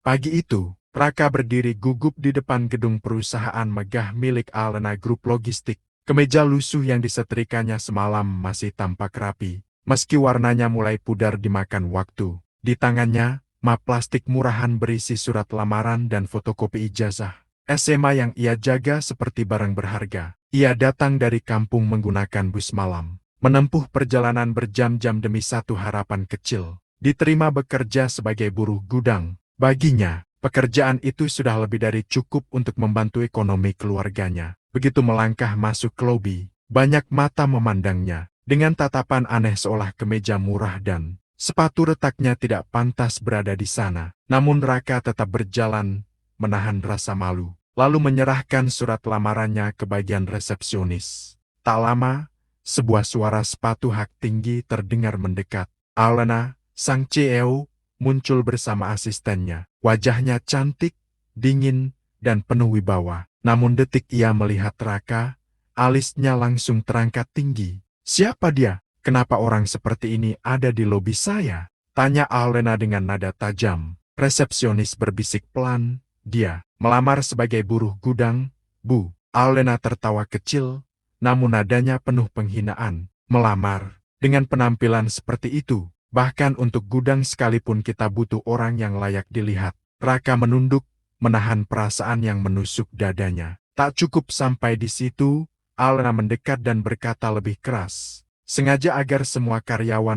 Pagi itu, Raka berdiri gugup di depan gedung perusahaan megah milik Alena Group Logistik. Kemeja lusuh yang disetrikanya semalam masih tampak rapi, meski warnanya mulai pudar dimakan waktu. Di tangannya, map plastik murahan berisi surat lamaran dan fotokopi ijazah SMA yang ia jaga seperti barang berharga. Ia datang dari kampung menggunakan bus malam, menempuh perjalanan berjam-jam demi satu harapan kecil, diterima bekerja sebagai buruh gudang. Baginya, pekerjaan itu sudah lebih dari cukup untuk membantu ekonomi keluarganya. Begitu melangkah masuk ke lobi, banyak mata memandangnya, dengan tatapan aneh seolah kemeja murah dan sepatu retaknya tidak pantas berada di sana. Namun Raka tetap berjalan, menahan rasa malu, lalu menyerahkan surat lamarannya ke bagian resepsionis. Tak lama, sebuah suara sepatu hak tinggi terdengar mendekat. Alena, sang CEO, muncul bersama asistennya. Wajahnya cantik, dingin, dan penuh wibawa. Namun detik ia melihat Raka, alisnya langsung terangkat tinggi. "Siapa dia? Kenapa orang seperti ini ada di lobi saya?" tanya Alena dengan nada tajam. Resepsionis berbisik pelan, "Dia melamar sebagai buruh gudang, Bu." Alena tertawa kecil, namun nadanya penuh penghinaan. "Melamar? Dengan penampilan seperti itu? Bahkan untuk gudang sekalipun kita butuh orang yang layak dilihat." Raka menunduk, menahan perasaan yang menusuk dadanya. Tak cukup sampai di situ, Alena mendekat dan berkata lebih keras, sengaja agar semua karyawan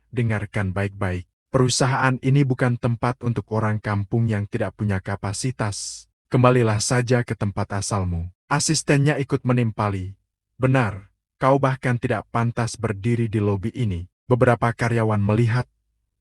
dengarkan baik-baik. Perusahaan ini bukan tempat untuk orang kampung yang tidak punya kapasitas. Kembalilah saja ke tempat asalmu. Asistennya ikut menimpali. "Benar, kau bahkan tidak pantas berdiri di lobi ini." Beberapa karyawan melihat,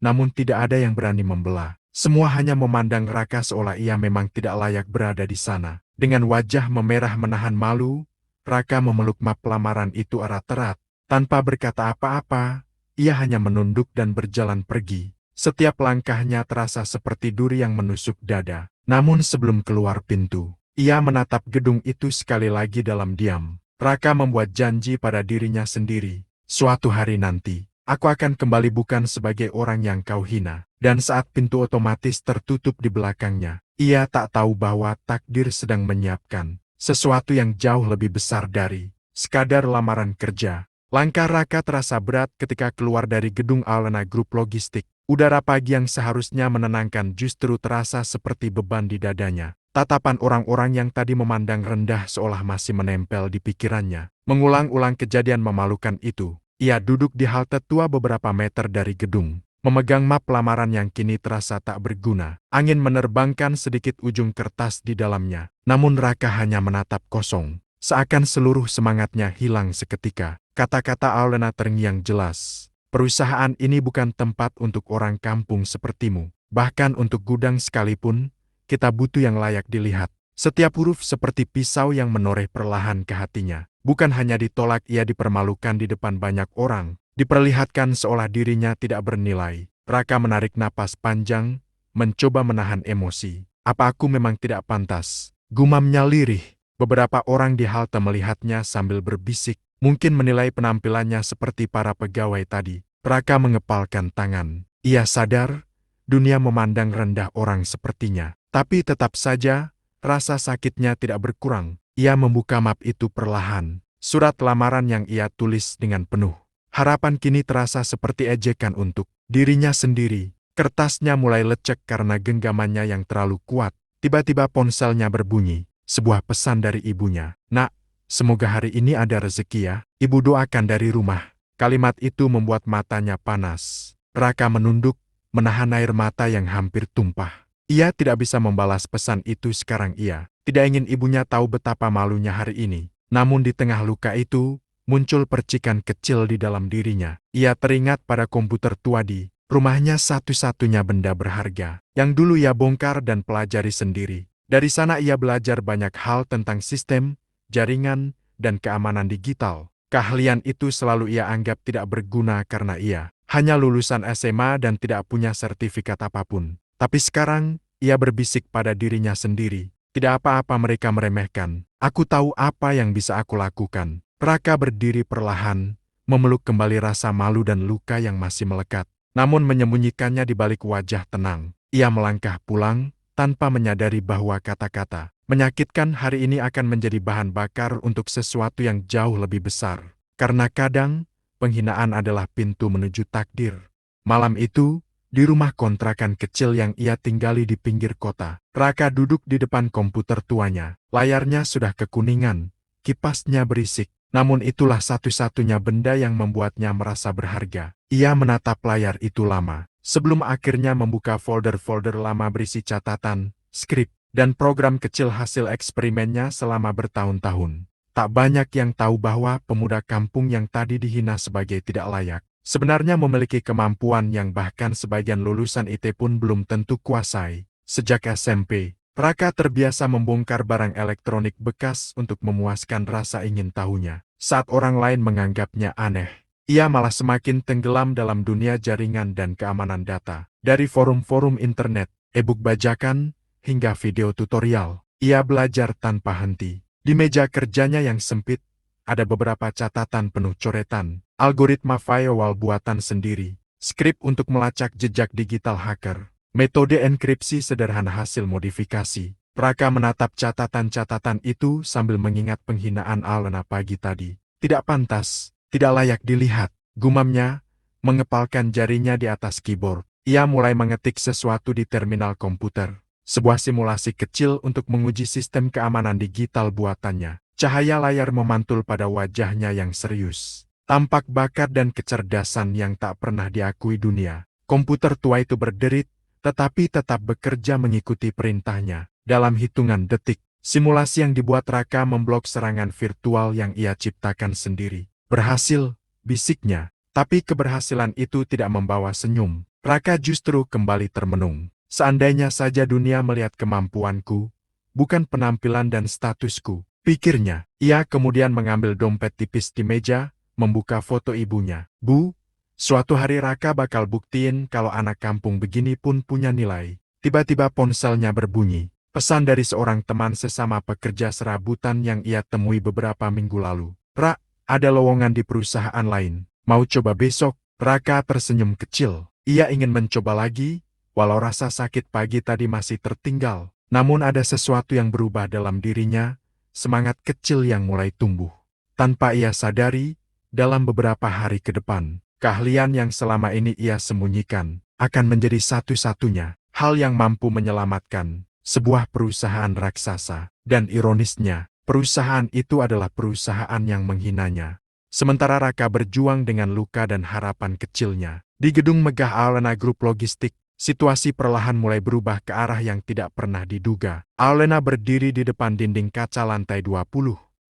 namun tidak ada yang berani membela. Semua hanya memandang Raka seolah ia memang tidak layak berada di sana. Dengan wajah memerah menahan malu, Raka memeluk map lamaran itu erat-erat. Tanpa berkata apa-apa, ia hanya menunduk dan berjalan pergi. Setiap langkahnya terasa seperti duri yang menusuk dada. Namun sebelum keluar pintu, ia menatap gedung itu sekali lagi dalam diam. Raka membuat janji pada dirinya sendiri. "Suatu hari nanti, aku akan kembali bukan sebagai orang yang kau hina." Dan saat pintu otomatis tertutup di belakangnya, ia tak tahu bahwa takdir sedang menyiapkan sesuatu yang jauh lebih besar dari sekadar lamaran kerja. Langkah Raka terasa berat ketika keluar dari gedung Alena Group Logistik. Udara pagi yang seharusnya menenangkan justru terasa seperti beban di dadanya. Tatapan orang-orang yang tadi memandang rendah seolah masih menempel di pikirannya. Mengulang-ulang kejadian memalukan itu, ia duduk di halte tua beberapa meter dari gedung, memegang map lamaran yang kini terasa tak berguna. Angin menerbangkan sedikit ujung kertas di dalamnya, namun Raka hanya menatap kosong, seakan seluruh semangatnya hilang seketika. Kata-kata Alena terngiang jelas. "Perusahaan ini bukan tempat untuk orang kampung sepertimu. Bahkan untuk gudang sekalipun, kita butuh yang layak dilihat." Setiap huruf seperti pisau yang menoreh perlahan ke hatinya. Bukan hanya ditolak, ia dipermalukan di depan banyak orang. Diperlihatkan seolah dirinya tidak bernilai. Raka menarik napas panjang, mencoba menahan emosi. "Apa aku memang tidak pantas?" gumamnya lirih. Beberapa orang di halte melihatnya sambil berbisik, mungkin menilai penampilannya seperti para pegawai tadi. Raka mengepalkan tangan. Ia sadar, dunia memandang rendah orang sepertinya. Tapi tetap saja, rasa sakitnya tidak berkurang. Ia membuka map itu perlahan. Surat lamaran yang ia tulis dengan penuh harapan kini terasa seperti ejekan untuk dirinya sendiri. Kertasnya mulai lecek karena genggamannya yang terlalu kuat. Tiba-tiba ponselnya berbunyi. Sebuah pesan dari ibunya. "Nak, semoga hari ini ada rezeki ya. Ibu doakan dari rumah." Kalimat itu membuat matanya panas. Raka menunduk, menahan air mata yang hampir tumpah. Ia tidak bisa membalas pesan itu sekarang. Ia tidak ingin ibunya tahu betapa malunya hari ini. Namun di tengah luka itu, muncul percikan kecil di dalam dirinya. Ia teringat pada komputer tua di rumahnya, satu-satunya benda berharga yang dulu ia bongkar dan pelajari sendiri. Dari sana ia belajar banyak hal tentang sistem, jaringan, dan keamanan digital. Keahlian itu selalu ia anggap tidak berguna karena ia hanya lulusan SMA dan tidak punya sertifikat apapun. Tapi sekarang, ia berbisik pada dirinya sendiri. "Tidak apa-apa mereka meremehkan. Aku tahu apa yang bisa aku lakukan." Raka berdiri perlahan, memeluk kembali rasa malu dan luka yang masih melekat, namun menyembunyikannya di balik wajah tenang. Ia melangkah pulang, tanpa menyadari bahwa kata-kata menyakitkan hari ini akan menjadi bahan bakar untuk sesuatu yang jauh lebih besar. Karena kadang, penghinaan adalah pintu menuju takdir. Malam itu, di rumah kontrakan kecil yang ia tinggali di pinggir kota, Raka duduk di depan komputer tuanya. Layarnya sudah kekuningan, kipasnya berisik. Namun itulah satu-satunya benda yang membuatnya merasa berharga. Ia menatap layar itu lama, sebelum akhirnya membuka folder-folder lama berisi catatan, skrip, dan program kecil hasil eksperimennya selama bertahun-tahun. Tak banyak yang tahu bahwa pemuda kampung yang tadi dihina sebagai tidak layak, sebenarnya memiliki kemampuan yang bahkan sebagian lulusan IT pun belum tentu kuasai. Sejak SMP, Raka terbiasa membongkar barang elektronik bekas untuk memuaskan rasa ingin tahunya. Saat orang lain menganggapnya aneh, ia malah semakin tenggelam dalam dunia jaringan dan keamanan data. Dari forum-forum internet, e-book bajakan, hingga video tutorial, ia belajar tanpa henti. Di meja kerjanya yang sempit, ada beberapa catatan penuh coretan, algoritma firewall buatan sendiri, skrip untuk melacak jejak digital hacker, metode enkripsi sederhana hasil modifikasi. Raka menatap catatan-catatan itu sambil mengingat penghinaan Alena pagi tadi. Tidak pantas, tidak layak dilihat, gumamnya, mengepalkan jarinya di atas keyboard. Ia mulai mengetik sesuatu di terminal komputer. Sebuah simulasi kecil untuk menguji sistem keamanan digital buatannya. Cahaya layar memantul pada wajahnya yang serius. Tampak bakat dan kecerdasan yang tak pernah diakui dunia. Komputer tua itu berderit, tetapi tetap bekerja mengikuti perintahnya. Dalam hitungan detik, simulasi yang dibuat Raka memblok serangan virtual yang ia ciptakan sendiri. Berhasil, bisiknya. Tapi keberhasilan itu tidak membawa senyum. Raka justru kembali termenung. Seandainya saja dunia melihat kemampuanku, bukan penampilan dan statusku, pikirnya. Ia kemudian mengambil dompet tipis di meja, membuka foto ibunya. Bu, suatu hari Raka bakal buktiin kalau anak kampung begini pun punya nilai. Tiba-tiba ponselnya berbunyi. Pesan dari seorang teman sesama pekerja serabutan yang ia temui beberapa minggu lalu. Ra, ada lowongan di perusahaan lain. Mau coba besok? Raka tersenyum kecil. Ia ingin mencoba lagi, walau rasa sakit pagi tadi masih tertinggal. Namun ada sesuatu yang berubah dalam dirinya, semangat kecil yang mulai tumbuh. Tanpa ia sadari, dalam beberapa hari ke depan, keahlian yang selama ini ia sembunyikan, akan menjadi satu-satunya hal yang mampu menyelamatkan sebuah perusahaan raksasa, dan ironisnya, perusahaan itu adalah perusahaan yang menghinanya. Sementara Raka berjuang dengan luka dan harapan kecilnya, di gedung megah Alena Group Logistik, situasi perlahan mulai berubah ke arah yang tidak pernah diduga. Alena berdiri di depan dinding kaca lantai 20,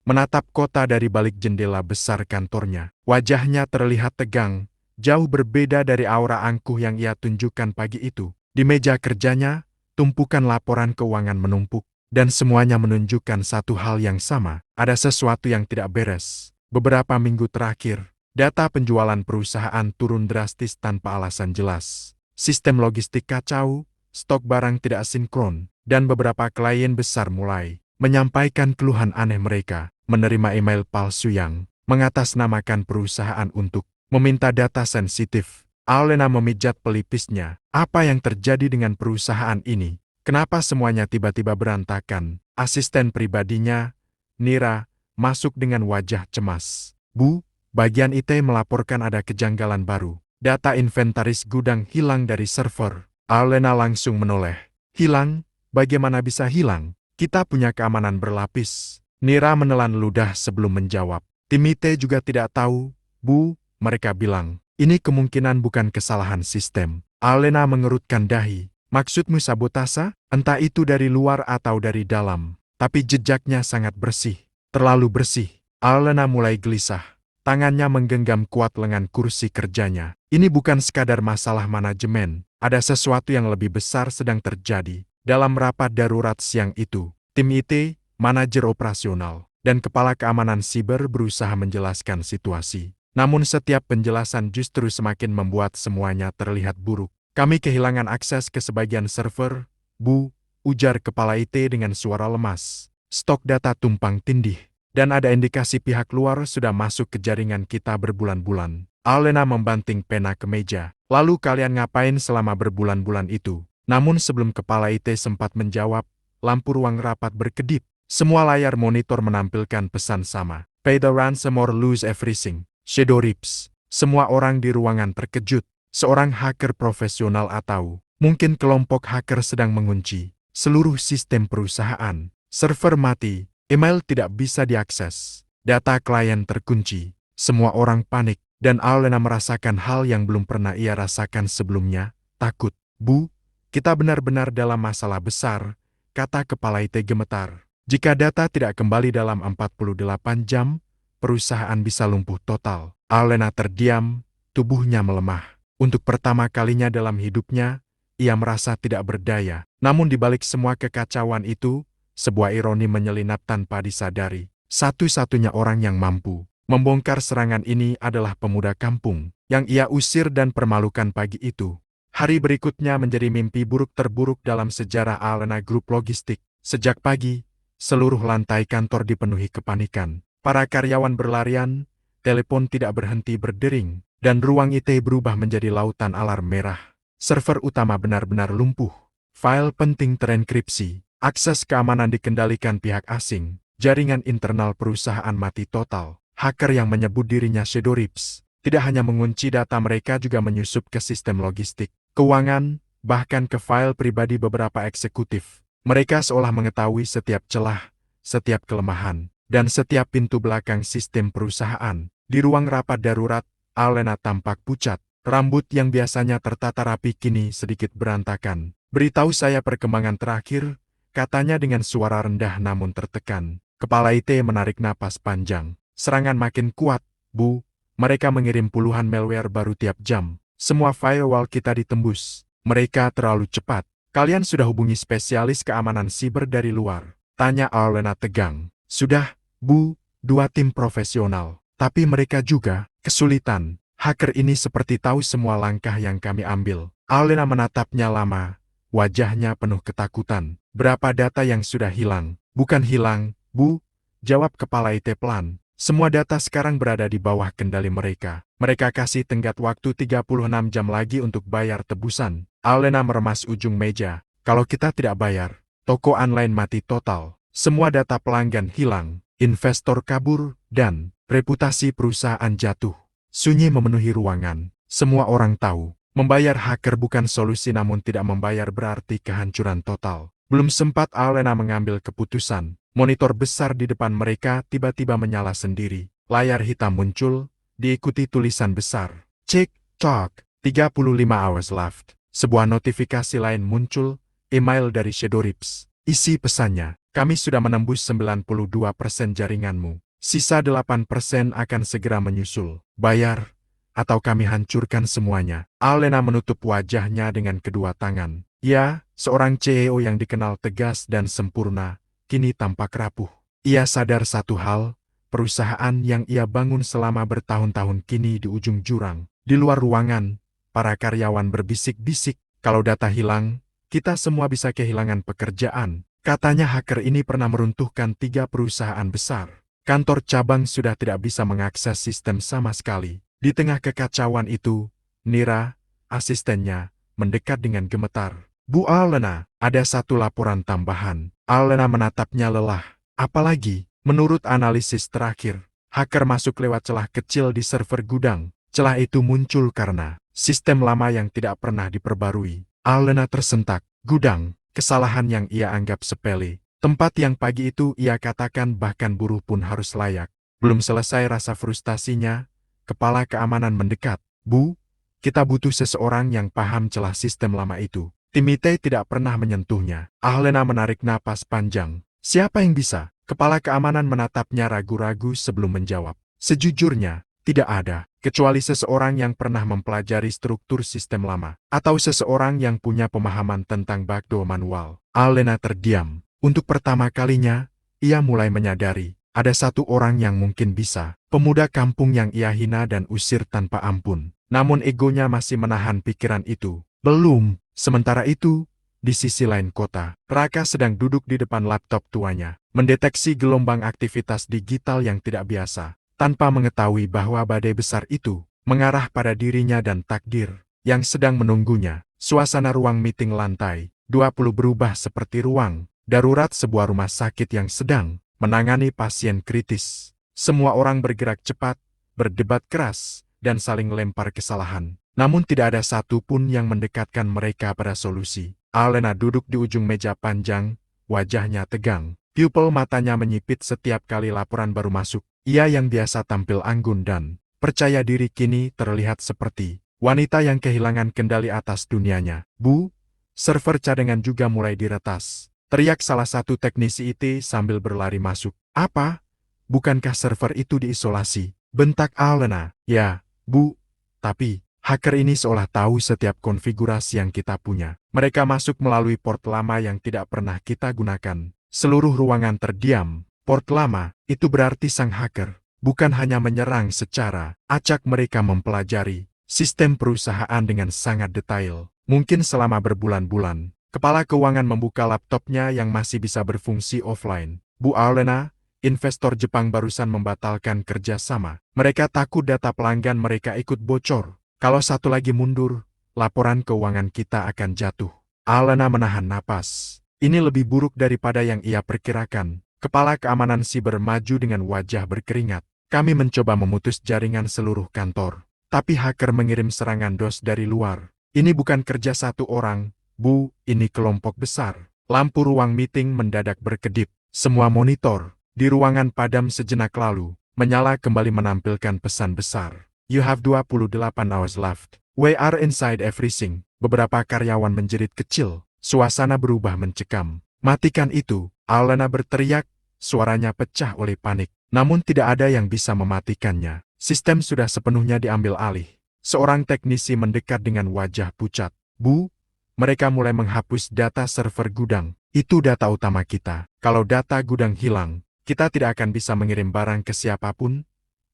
menatap kota dari balik jendela besar kantornya. Wajahnya terlihat tegang, jauh berbeda dari aura angkuh yang ia tunjukkan pagi itu. Di meja kerjanya, tumpukan laporan keuangan menumpuk, dan semuanya menunjukkan satu hal yang sama. Ada sesuatu yang tidak beres. Beberapa minggu terakhir, data penjualan perusahaan turun drastis tanpa alasan jelas. Sistem logistik kacau, stok barang tidak sinkron, dan beberapa klien besar mulai menyampaikan keluhan aneh mereka, menerima email palsu yang mengatasnamakan perusahaan untuk meminta data sensitif. Alena memijat pelipisnya. Apa yang terjadi dengan perusahaan ini? Kenapa semuanya tiba-tiba berantakan? Asisten pribadinya, Nira, masuk dengan wajah cemas. Bu, bagian IT melaporkan ada kejanggalan baru. Data inventaris gudang hilang dari server. Alena langsung menoleh. Hilang? Bagaimana bisa hilang? Kita punya keamanan berlapis. Nira menelan ludah sebelum menjawab. Tim IT juga tidak tahu, Bu, mereka bilang. Ini kemungkinan bukan kesalahan sistem. Alena mengerutkan dahi. Maksudmu sabotase? Entah itu dari luar atau dari dalam. Tapi jejaknya sangat bersih. Terlalu bersih. Alena mulai gelisah. Tangannya menggenggam kuat lengan kursi kerjanya. Ini bukan sekadar masalah manajemen. Ada sesuatu yang lebih besar sedang terjadi. Dalam rapat darurat siang itu, tim IT, manajer operasional, dan kepala keamanan siber berusaha menjelaskan situasi. Namun setiap penjelasan justru semakin membuat semuanya terlihat buruk. Kami kehilangan akses ke sebagian server, Bu, ujar kepala IT dengan suara lemas. Stok data tumpang tindih, dan ada indikasi pihak luar sudah masuk ke jaringan kita berbulan-bulan. Alena membanting pena ke meja. Lalu kalian ngapain selama berbulan-bulan itu? Namun sebelum kepala IT sempat menjawab, lampu ruang rapat berkedip. Semua layar monitor menampilkan pesan sama. Pay the ransom or lose everything. Shadow Reaps. Semua orang di ruangan terkejut. Seorang hacker profesional atau mungkin kelompok hacker sedang mengunci seluruh sistem perusahaan. Server mati, email tidak bisa diakses, data klien terkunci. Semua orang panik, dan Alena merasakan hal yang belum pernah ia rasakan sebelumnya, takut. Bu, kita benar-benar dalam masalah besar, kata kepala IT gemetar. Jika data tidak kembali dalam 48 jam, perusahaan bisa lumpuh total. Alena terdiam, tubuhnya melemah. Untuk pertama kalinya dalam hidupnya, ia merasa tidak berdaya. Namun di balik semua kekacauan itu, sebuah ironi menyelinap tanpa disadari. Satu-satunya orang yang mampu membongkar serangan ini adalah pemuda kampung yang ia usir dan permalukan pagi itu. Hari berikutnya menjadi mimpi buruk terburuk dalam sejarah Alena Group Logistik. Sejak pagi, seluruh lantai kantor dipenuhi kepanikan. Para karyawan berlarian, telepon tidak berhenti berdering, dan ruang IT berubah menjadi lautan alarm merah. Server utama benar-benar lumpuh. File penting terenkripsi. Akses keamanan dikendalikan pihak asing. Jaringan internal perusahaan mati total. Hacker yang menyebut dirinya Shadow Reaps tidak hanya mengunci data mereka, juga menyusup ke sistem logistik, keuangan, bahkan ke file pribadi beberapa eksekutif. Mereka seolah mengetahui setiap celah, setiap kelemahan, dan setiap pintu belakang sistem perusahaan. Di ruang rapat darurat, Alena tampak pucat. Rambut yang biasanya tertata rapi kini sedikit berantakan. Beritahu saya perkembangan terakhir, katanya dengan suara rendah namun tertekan. Kepala IT menarik napas panjang. Serangan makin kuat, Bu. Mereka mengirim puluhan malware baru tiap jam. Semua firewall kita ditembus. Mereka terlalu cepat. Kalian sudah hubungi spesialis keamanan siber dari luar? Tanya Alena tegang. Sudah, Bu. 2 tim profesional. Tapi mereka juga kesulitan. Hacker ini seperti tahu semua langkah yang kami ambil. Alena menatapnya lama. Wajahnya penuh ketakutan. Berapa data yang sudah hilang? Bukan hilang, Bu. Jawab kepala IT pelan. Semua data sekarang berada di bawah kendali mereka. Mereka kasih tenggat waktu 36 jam lagi untuk bayar tebusan. Alena meremas ujung meja. Kalau kita tidak bayar, toko online mati total. Semua data pelanggan hilang, investor kabur, dan reputasi perusahaan jatuh. Sunyi memenuhi ruangan. Semua orang tahu, membayar hacker bukan solusi, namun tidak membayar berarti kehancuran total. Belum sempat Alena mengambil keputusan. Monitor besar di depan mereka tiba-tiba menyala sendiri. Layar hitam muncul, diikuti tulisan besar. Cek, tok, 35 hours left. Sebuah notifikasi lain muncul, email dari Shadow Reaps. Isi pesannya, kami sudah menembus 92% jaringanmu. Sisa 8% akan segera menyusul. Bayar, atau kami hancurkan semuanya. Alena menutup wajahnya dengan kedua tangan. Ya, seorang CEO yang dikenal tegas dan sempurna, kini tampak rapuh. Ia sadar satu hal, perusahaan yang ia bangun selama bertahun-tahun kini di ujung jurang. Di luar ruangan, para karyawan berbisik-bisik, kalau data hilang, kita semua bisa kehilangan pekerjaan. Katanya hacker ini pernah meruntuhkan 3 perusahaan besar. Kantor cabang sudah tidak bisa mengakses sistem sama sekali. Di tengah kekacauan itu, Nira, asistennya, mendekat dengan gemetar. Bu Alena, ada satu laporan tambahan. Alena menatapnya lelah. Apalagi, menurut analisis terakhir, hacker masuk lewat celah kecil di server gudang. Celah itu muncul karena sistem lama yang tidak pernah diperbarui. Alena tersentak. Gudang, kesalahan yang ia anggap sepele. Tempat yang pagi itu ia katakan bahkan buruh pun harus layak. Belum selesai rasa frustasinya, kepala keamanan mendekat. Bu, kita butuh seseorang yang paham celah sistem lama itu. Tim IT tidak pernah menyentuhnya. Alena menarik napas panjang. Siapa yang bisa? Kepala keamanan menatapnya ragu-ragu sebelum menjawab. Sejujurnya, tidak ada. Kecuali seseorang yang pernah mempelajari struktur sistem lama. Atau seseorang yang punya pemahaman tentang backdoor manual. Alena terdiam. Untuk pertama kalinya, ia mulai menyadari. Ada satu orang yang mungkin bisa. Pemuda kampung yang ia hina dan usir tanpa ampun. Namun egonya masih menahan pikiran itu. Belum. Sementara itu, di sisi lain kota, Raka sedang duduk di depan laptop tuanya, mendeteksi gelombang aktivitas digital yang tidak biasa, tanpa mengetahui bahwa badai besar itu mengarah pada dirinya dan takdir. yang sedang menunggunya. Suasana ruang meeting lantai 20 berubah seperti ruang darurat sebuah rumah sakit yang sedang menangani pasien kritis. Semua orang bergerak cepat, berdebat keras, dan saling lempar kesalahan. Namun tidak ada satu pun yang mendekatkan mereka pada solusi. Alena duduk di ujung meja panjang, wajahnya tegang. Pupil matanya menyipit setiap kali laporan baru masuk. Ia yang biasa tampil anggun dan percaya diri kini terlihat seperti wanita yang kehilangan kendali atas dunianya. Bu, server cadangan juga mulai diretas. Teriak salah satu teknisi IT sambil berlari masuk. Apa? Bukankah server itu diisolasi? Bentak Alena. Ya, Bu. Tapi, hacker ini seolah tahu setiap konfigurasi yang kita punya. Mereka masuk melalui port lama yang tidak pernah kita gunakan. Seluruh ruangan terdiam. Port lama, itu berarti sang hacker bukan hanya menyerang secara acak, mereka mempelajari sistem perusahaan dengan sangat detail. Mungkin selama berbulan-bulan, kepala keuangan membuka laptopnya yang masih bisa berfungsi offline. Bu Alena, investor Jepang barusan membatalkan kerjasama. Mereka takut data pelanggan mereka ikut bocor. Kalau satu lagi mundur, laporan keuangan kita akan jatuh. Alena menahan napas. Ini lebih buruk daripada yang ia perkirakan. Kepala keamanan siber maju dengan wajah berkeringat. Kami mencoba memutus jaringan seluruh kantor, tapi hacker mengirim serangan DOS dari luar. Ini bukan kerja satu orang, Bu, ini kelompok besar. Lampu ruang meeting mendadak berkedip. Semua monitor di ruangan padam sejenak lalu menyala kembali menampilkan pesan besar. You have 28 hours left. We are inside everything. Beberapa karyawan menjerit kecil. Suasana berubah mencekam. Matikan itu, Alena berteriak. Suaranya pecah oleh panik. Namun tidak ada yang bisa mematikannya. Sistem sudah sepenuhnya diambil alih. Seorang teknisi mendekat dengan wajah pucat. Bu, mereka mulai menghapus data server gudang. Itu data utama kita. Kalau data gudang hilang, kita tidak akan bisa mengirim barang ke siapapun.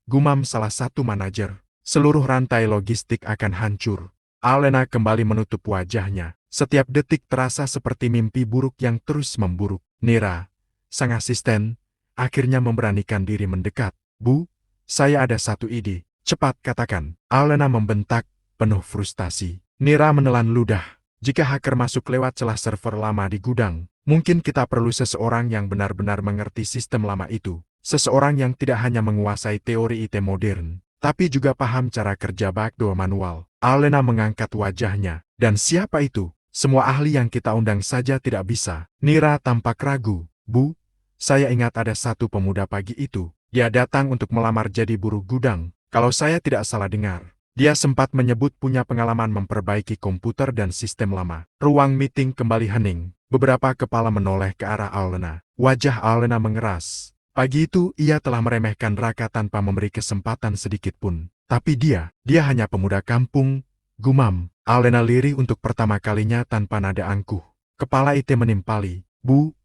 Gumam salah satu manajer. Seluruh rantai logistik akan hancur. Alena kembali menutup wajahnya. Setiap detik terasa seperti mimpi buruk yang terus memburuk. Nira, sang asisten, akhirnya memberanikan diri mendekat. Bu, saya ada satu ide. Cepat katakan. Alena membentak, penuh frustasi. Nira menelan ludah. Jika hacker masuk lewat celah server lama di gudang, mungkin kita perlu seseorang yang benar-benar mengerti sistem lama itu. Seseorang yang tidak hanya menguasai teori IT modern, tapi juga paham cara kerja backdoor manual. Alena mengangkat wajahnya. Dan siapa itu? Semua ahli yang kita undang saja tidak bisa. Nira tampak ragu. Bu, saya ingat ada satu pemuda pagi itu. Dia datang untuk melamar jadi buruh gudang. Kalau saya tidak salah dengar, dia sempat menyebut punya pengalaman memperbaiki komputer dan sistem lama. Ruang meeting kembali hening. Beberapa kepala menoleh ke arah Alena. Wajah Alena mengeras. Pagi itu ia telah meremehkan Raka tanpa memberi kesempatan sedikit pun. Tapi dia hanya pemuda kampung. Gumam. Alena lirih untuk pertama kalinya tanpa nada angkuh. Kepala IT menimpali. Bu,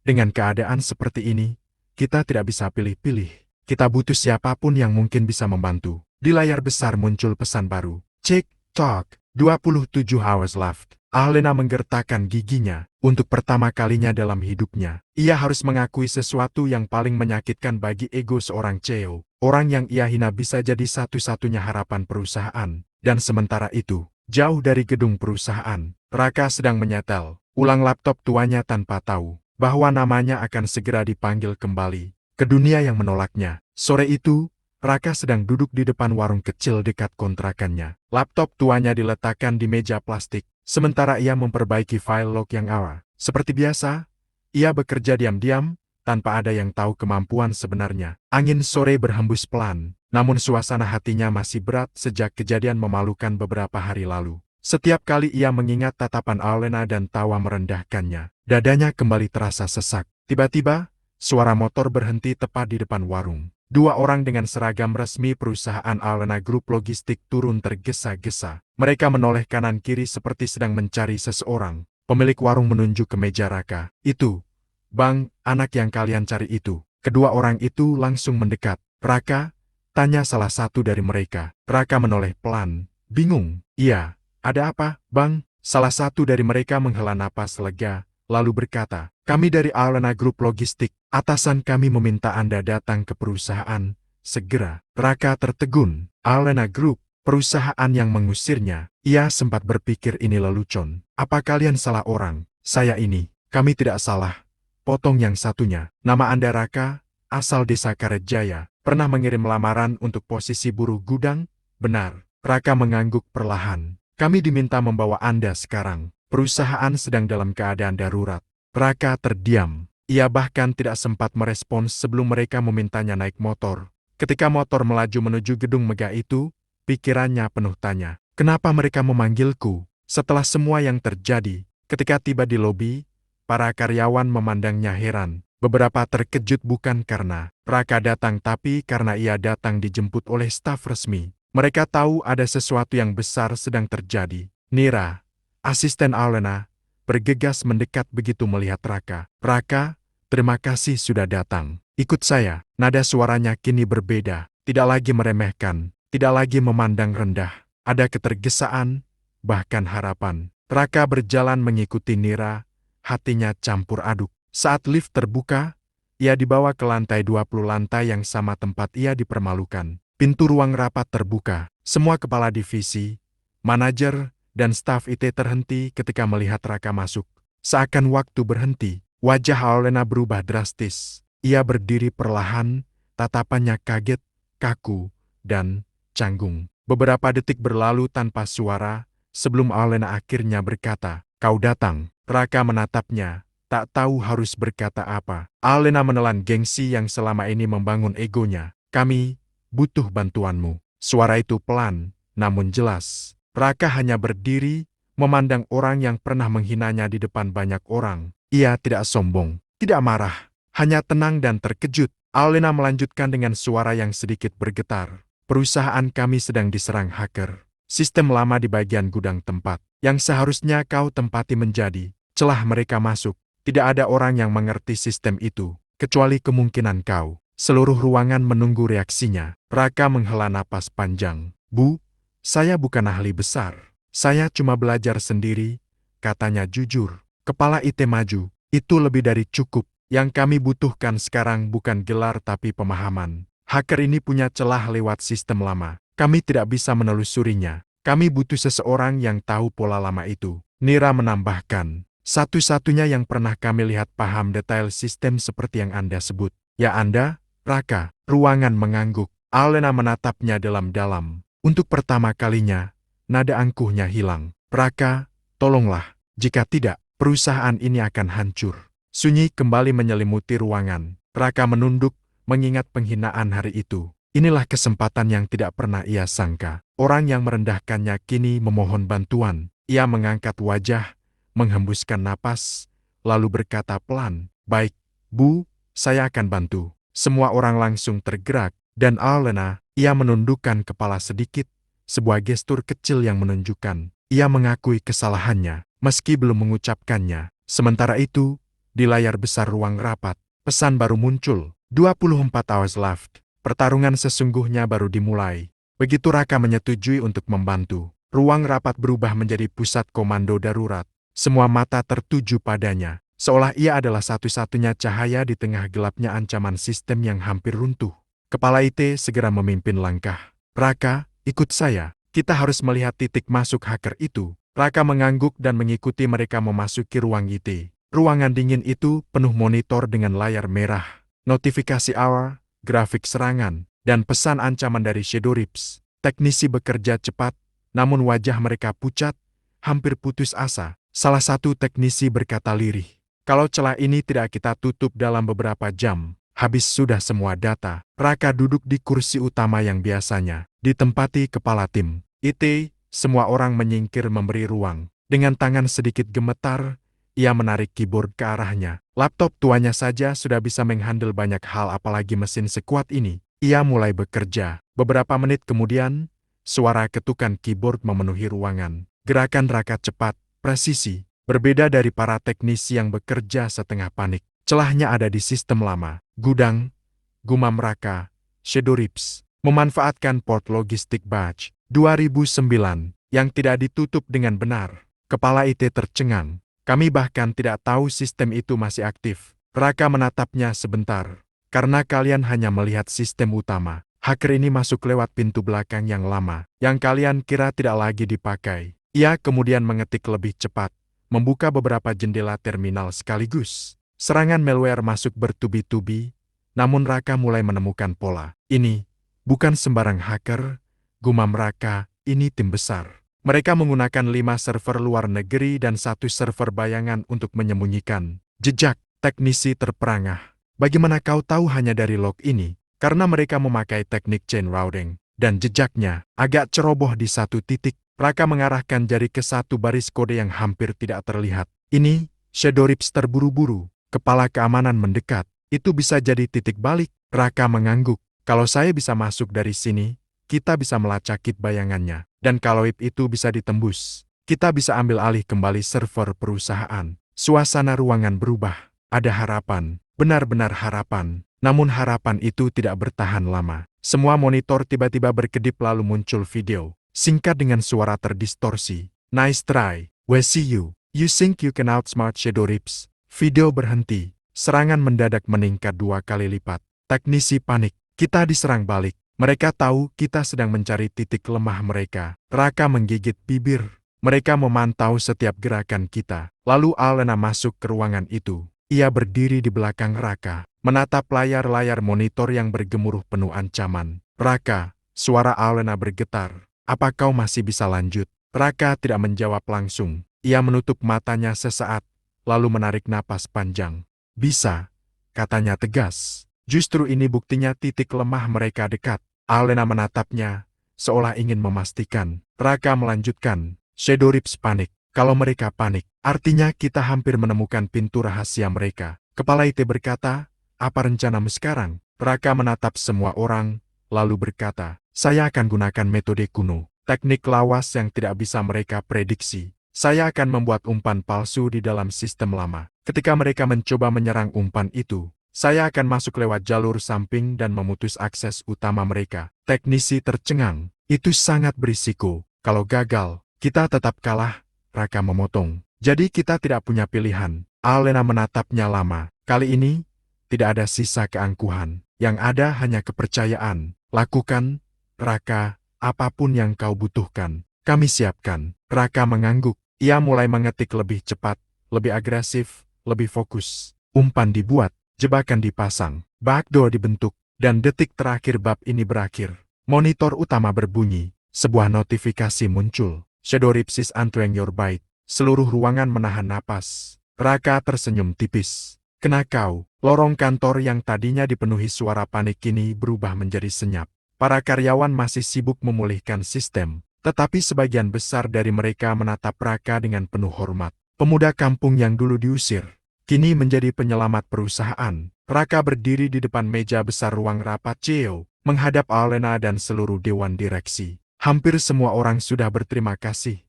dengan keadaan seperti ini, kita tidak bisa pilih-pilih. Kita butuh siapapun yang mungkin bisa membantu. Di layar besar muncul pesan baru. Cek, talk, 27 hours left. Alena menggertakkan giginya. Untuk pertama kalinya dalam hidupnya, ia harus mengakui sesuatu yang paling menyakitkan bagi ego seorang CEO. Orang yang ia hina bisa jadi satu-satunya harapan perusahaan. Dan sementara itu, jauh dari gedung perusahaan, Raka sedang menyetel ulang laptop tuanya tanpa tahu bahwa namanya akan segera dipanggil kembali ke dunia yang menolaknya. Sore itu, Raka sedang duduk di depan warung kecil dekat kontrakannya. Laptop tuanya diletakkan di meja plastik, sementara ia memperbaiki file log yang awal. Seperti biasa, ia bekerja diam-diam, tanpa ada yang tahu kemampuan sebenarnya. Angin sore berhembus pelan, namun suasana hatinya masih berat sejak kejadian memalukan beberapa hari lalu. Setiap kali ia mengingat tatapan Alena dan tawa merendahkannya, dadanya kembali terasa sesak. Tiba-tiba, suara motor berhenti tepat di depan warung. Dua orang dengan seragam resmi perusahaan Alena Group Logistik turun tergesa-gesa. Mereka menoleh kanan-kiri seperti sedang mencari seseorang. Pemilik warung menunjuk ke meja Raka. Itu, Bang, anak yang kalian cari itu. Kedua orang itu langsung mendekat. Raka, tanya salah satu dari mereka. Raka menoleh pelan, bingung. Iya, ada apa, Bang? Salah satu dari mereka menghela napas lega, lalu berkata, kami dari Alena Group Logistik. Atasan kami meminta Anda datang ke perusahaan segera. Raka tertegun. Alena Group, perusahaan yang mengusirnya. Ia sempat berpikir ini lelucon. Apa kalian salah orang? Saya ini. Kami tidak salah. Potong yang satunya. Nama Anda Raka, asal desa Karetjaya. Pernah mengirim lamaran untuk posisi buruh gudang? Benar. Raka mengangguk perlahan. Kami diminta membawa Anda sekarang. Perusahaan sedang dalam keadaan darurat. Raka terdiam. Ia bahkan tidak sempat merespons sebelum mereka memintanya naik motor. Ketika motor melaju menuju gedung megah itu, pikirannya penuh tanya. Kenapa mereka memanggilku? Setelah semua yang terjadi, ketika tiba di lobi, para karyawan memandangnya heran. Beberapa terkejut bukan karena Raka datang tapi karena ia datang dijemput oleh staf resmi. Mereka tahu ada sesuatu yang besar sedang terjadi. Nira, asisten Alena, bergegas mendekat begitu melihat Raka. Raka, terima kasih sudah datang. Ikut saya. Nada suaranya kini berbeda. Tidak lagi meremehkan, tidak lagi memandang rendah. Ada ketergesaan, bahkan harapan. Raka berjalan mengikuti Nira, hatinya campur aduk. Saat lift terbuka, ia dibawa ke lantai 20 lantai yang sama tempat ia dipermalukan. Pintu ruang rapat terbuka. Semua kepala divisi, manajer, dan staf IT terhenti ketika melihat Raka masuk. Seakan waktu berhenti, wajah Alena berubah drastis. Ia berdiri perlahan, tatapannya kaget, kaku, dan canggung. Beberapa detik berlalu tanpa suara, sebelum Alena akhirnya berkata, "Kau datang." Raka menatapnya, tak tahu harus berkata apa. Alena menelan gengsi yang selama ini membangun egonya. "Kami butuh bantuanmu." Suara itu pelan, namun jelas. Raka hanya berdiri, memandang orang yang pernah menghinanya di depan banyak orang. Ia tidak sombong, tidak marah, hanya tenang dan terkejut. Alena melanjutkan dengan suara yang sedikit bergetar. "Perusahaan kami sedang diserang hacker. Sistem lama di bagian gudang tempat, yang seharusnya kau tempati menjadi celah mereka masuk. Tidak ada orang yang mengerti sistem itu, kecuali kemungkinan kau." Seluruh ruangan menunggu reaksinya. Raka menghela napas panjang. "Bu, saya bukan ahli besar. Saya cuma belajar sendiri," katanya jujur. Kepala IT maju. "Itu lebih dari cukup. Yang kami butuhkan sekarang bukan gelar tapi pemahaman. Hacker ini punya celah lewat sistem lama. Kami tidak bisa menelusurinya. Kami butuh seseorang yang tahu pola lama itu." Nira menambahkan, "Satu-satunya yang pernah kami lihat paham detail sistem seperti yang Anda sebut." "Ya Anda, Raka." Ruangan mengangguk. Alena menatapnya dalam-dalam. Untuk pertama kalinya, nada angkuhnya hilang. "Raka, tolonglah. Jika tidak, perusahaan ini akan hancur." Sunyi kembali menyelimuti ruangan. Raka menunduk, mengingat penghinaan hari itu. Inilah kesempatan yang tidak pernah ia sangka. Orang yang merendahkannya kini memohon bantuan. Ia mengangkat wajah, menghembuskan napas, lalu berkata pelan, "Baik, Bu, saya akan bantu." Semua orang langsung tergerak, dan Alena, ia menundukkan kepala sedikit, sebuah gestur kecil yang menunjukkan ia mengakui kesalahannya, meski belum mengucapkannya. Sementara itu, di layar besar ruang rapat, pesan baru muncul, 24 hours left. Pertarungan sesungguhnya baru dimulai. Begitu Raka menyetujui untuk membantu, ruang rapat berubah menjadi pusat komando darurat. Semua mata tertuju padanya, seolah ia adalah satu-satunya cahaya di tengah gelapnya ancaman sistem yang hampir runtuh. Kepala IT segera memimpin langkah. "Raka, ikut saya. Kita harus melihat titik masuk hacker itu." Raka mengangguk dan mengikuti mereka memasuki ruang IT. Ruangan dingin itu penuh monitor dengan layar merah, notifikasi hour, grafik serangan, dan pesan ancaman dari Shadowrips. Teknisi bekerja cepat, namun wajah mereka pucat, hampir putus asa. Salah satu teknisi berkata lirih, "Kalau celah ini tidak kita tutup dalam beberapa jam, habis sudah semua data." Raka duduk di kursi utama yang biasanya ditempati kepala tim IT. Semua orang menyingkir memberi ruang. Dengan tangan sedikit gemetar, ia menarik keyboard ke arahnya. Laptop tuanya saja sudah bisa menghandle banyak hal, apalagi mesin sekuat ini. Ia mulai bekerja. Beberapa menit kemudian, suara ketukan keyboard memenuhi ruangan. Gerakan Raka cepat, presisi. Berbeda dari para teknisi yang bekerja setengah panik. Celahnya ada di sistem lama. Gudang, gumam Raka, Shadowrips, memanfaatkan port logistik batch 2009 yang tidak ditutup dengan benar. Kepala IT tercengang. "Kami bahkan tidak tahu sistem itu masih aktif." Raka menatapnya sebentar. "Karena kalian hanya melihat sistem utama. Hacker ini masuk lewat pintu belakang yang lama, yang kalian kira tidak lagi dipakai. Ia kemudian mengetik lebih cepat, membuka beberapa jendela terminal sekaligus. Serangan malware masuk bertubi-tubi, namun Raka mulai menemukan pola. Ini bukan sembarang hacker, gumam Raka, ini tim besar. Mereka menggunakan 5 server luar negeri dan 1 server bayangan untuk menyembunyikan jejak teknisi terperangah. Bagaimana kau tahu hanya dari log ini? Karena mereka memakai teknik chain routing, dan jejaknya agak ceroboh di satu titik. Raka mengarahkan jari ke satu baris kode yang hampir tidak terlihat. Ini, Shadowrips terburu-buru. Kepala keamanan mendekat. Itu bisa jadi titik balik. Raka mengangguk. Kalau saya bisa masuk dari sini, kita bisa melacak bayangannya. Dan kalau itu bisa ditembus, kita bisa ambil alih kembali server perusahaan. Suasana ruangan berubah. Ada harapan. Benar-benar harapan. Namun harapan itu tidak bertahan lama. Semua monitor tiba-tiba berkedip lalu muncul video singkat dengan suara terdistorsi. Nice try. We see you. You think you can outsmart Shadowrips? Video berhenti. Serangan mendadak meningkat 2 kali lipat. Teknisi panik. Kita diserang balik. Mereka tahu kita sedang mencari titik lemah mereka. Raka menggigit bibir. Mereka memantau setiap gerakan kita. Lalu Alena masuk ke ruangan itu. Ia berdiri di belakang Raka, menatap layar-layar monitor yang bergemuruh penuh ancaman. Raka, suara Alena bergetar. Apa kau masih bisa lanjut? Raka tidak menjawab langsung. Ia menutup matanya sesaat, lalu menarik napas panjang. Bisa, katanya tegas. Justru ini buktinya titik lemah mereka dekat. Alena menatapnya, seolah ingin memastikan. Raka melanjutkan. Shadowrips panik. Kalau mereka panik, artinya kita hampir menemukan pintu rahasia mereka. Kepala IT berkata, apa rencanamu sekarang? Raka menatap semua orang, lalu berkata, saya akan gunakan metode kuno, teknik lawas yang tidak bisa mereka prediksi. Saya akan membuat umpan palsu di dalam sistem lama. Ketika mereka mencoba menyerang umpan itu, saya akan masuk lewat jalur samping dan memutus akses utama mereka. Teknisi tercengang, itu sangat berisiko. Kalau gagal, kita tetap kalah. Raka memotong. Jadi kita tidak punya pilihan. Alena menatapnya lama. Kali ini, tidak ada sisa keangkuhan. Yang ada hanya kepercayaan. Lakukan, Raka, apapun yang kau butuhkan. Kami siapkan. Raka mengangguk. Ia mulai mengetik lebih cepat, lebih agresif, lebih fokus. Umpan dibuat, jebakan dipasang, backdoor dibentuk, dan detik terakhir bab ini berakhir. Monitor utama berbunyi. Sebuah notifikasi muncul. Shadowrips is entering your bite. Seluruh ruangan menahan napas. Raka tersenyum tipis. Kena kau. Lorong kantor yang tadinya dipenuhi suara panik kini berubah menjadi senyap. Para karyawan masih sibuk memulihkan sistem, tetapi sebagian besar dari mereka menatap Raka dengan penuh hormat. Pemuda kampung yang dulu diusir, kini menjadi penyelamat perusahaan. Raka berdiri di depan meja besar ruang rapat CEO, menghadap Alena dan seluruh dewan direksi. Hampir semua orang sudah berterima kasih,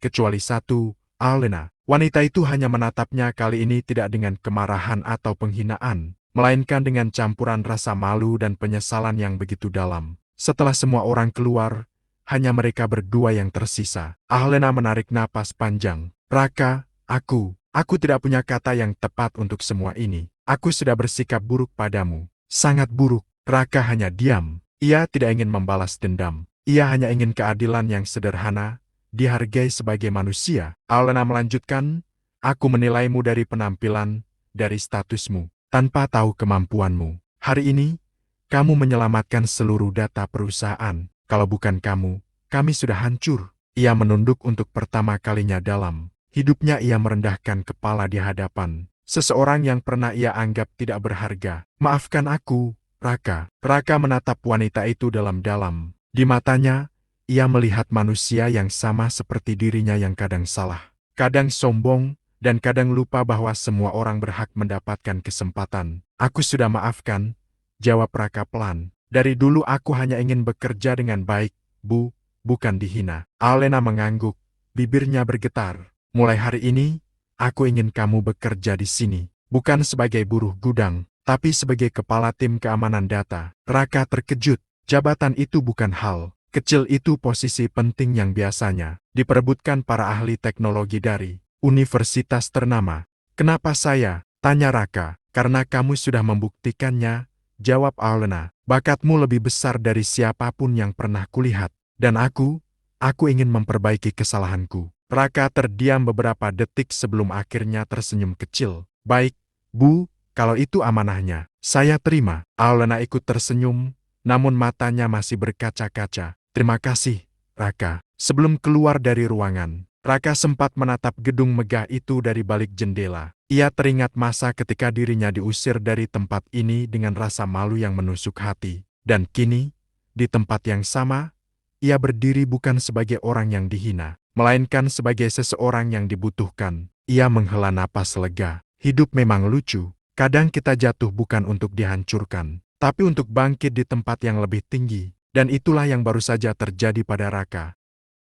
kecuali satu, Alena. Wanita itu hanya menatapnya kali ini tidak dengan kemarahan atau penghinaan, melainkan dengan campuran rasa malu dan penyesalan yang begitu dalam. Setelah semua orang keluar, hanya mereka berdua yang tersisa. Alena menarik napas panjang. Raka, aku tidak punya kata yang tepat untuk semua ini. Aku sudah bersikap buruk padamu. Sangat buruk. Raka hanya diam. Ia tidak ingin membalas dendam. Ia hanya ingin keadilan yang sederhana, dihargai sebagai manusia. Alena melanjutkan, aku menilaimu dari penampilan, dari statusmu, tanpa tahu kemampuanmu. Hari ini, kamu menyelamatkan seluruh data perusahaan. Kalau bukan kamu, kami sudah hancur. Ia menunduk untuk pertama kalinya dalam hidupnya. Ia merendahkan kepala di hadapan seseorang yang pernah ia anggap tidak berharga. Maafkan aku, Raka. Raka menatap wanita itu dalam-dalam. Di matanya, ia melihat manusia yang sama seperti dirinya yang kadang salah, kadang sombong, dan kadang lupa bahwa semua orang berhak mendapatkan kesempatan. Aku sudah maafkan, jawab Raka pelan. Dari dulu aku hanya ingin bekerja dengan baik, Bu, bukan dihina. Alena mengangguk, bibirnya bergetar. Mulai hari ini, aku ingin kamu bekerja di sini, bukan sebagai buruh gudang, tapi sebagai kepala tim keamanan data. Raka terkejut. Jabatan itu bukan hal kecil, itu posisi penting yang biasanya diperebutkan para ahli teknologi dari universitas ternama. Kenapa saya? Tanya Raka. Karena kamu sudah membuktikannya, jawab Alena. Bakatmu lebih besar dari siapapun yang pernah kulihat. Dan aku ingin memperbaiki kesalahanku. Raka terdiam beberapa detik sebelum akhirnya tersenyum kecil. Baik, Bu, kalau itu amanahnya, saya terima. Alena ikut tersenyum, namun matanya masih berkaca-kaca. Terima kasih, Raka. Sebelum keluar dari ruangan, Raka sempat menatap gedung megah itu dari balik jendela. Ia teringat masa ketika dirinya diusir dari tempat ini dengan rasa malu yang menusuk hati. Dan kini, di tempat yang sama, ia berdiri bukan sebagai orang yang dihina, melainkan sebagai seseorang yang dibutuhkan. Ia menghela napas lega. Hidup memang lucu. Kadang kita jatuh bukan untuk dihancurkan, tapi untuk bangkit di tempat yang lebih tinggi. Dan itulah yang baru saja terjadi pada Raka.